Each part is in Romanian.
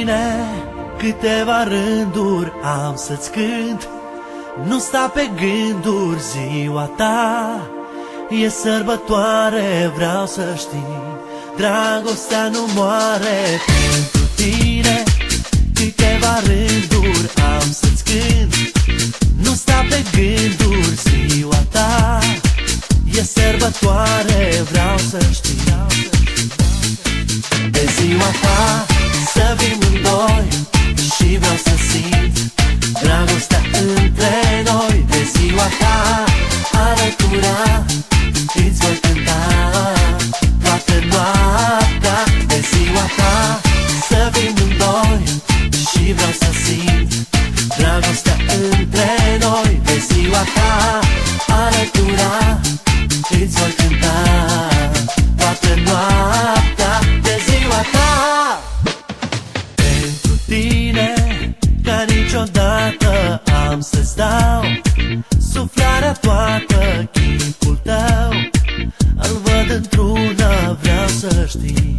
tine câteva rânduri am să-ți cânt. Nu sta pe gânduri ziua ta, e sărbătoare, vreau să știi, dragostea nu moare. Pentru tine câteva rânduri am să-ți cânt. Nu sta pe gânduri ziua ta, e sărbătoare, vreau să știi. De ziua ta să vin în doi și vreau să simt dragostea între noi. De ziua ta alătura îți voi cânta toată noaptea. De ziua ta să vin în doi și vreau să simt dragostea între noi. De ziua ta alătura îți voi cânta toată noaptea. De ziua ta pentru tine ca niciodată am să-ți dau suflarea toată, chipul tău îl văd într-una, vreau să știi,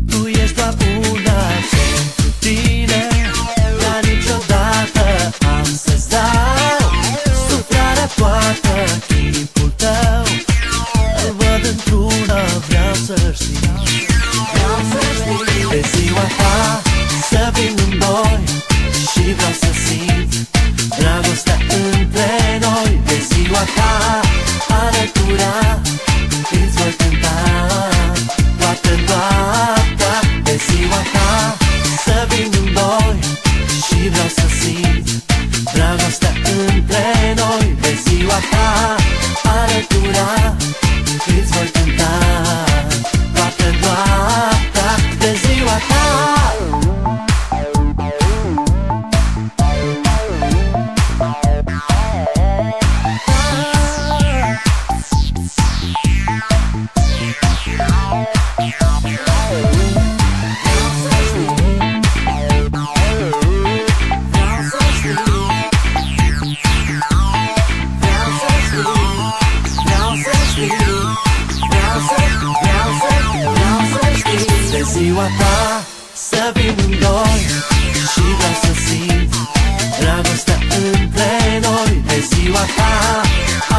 tu ești doar una. Pentru tine ca niciodată am să-ți dau suflarea toată, chipul tău îl văd într-una, vreau să știi. De ziua ta să vin în doi și vreau să simt dragostea între noi. De ziua ta alătura îți voi cânta toată noaptea. De ziua ta să vin în doi și vreau să simt dragostea între noi. De ziua ta alătura îți voi cânta toată noaptea. De ziua ta de ziua ta să vin în doi și vreau să simt dragostea între noi. De ziua ta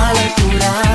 alătura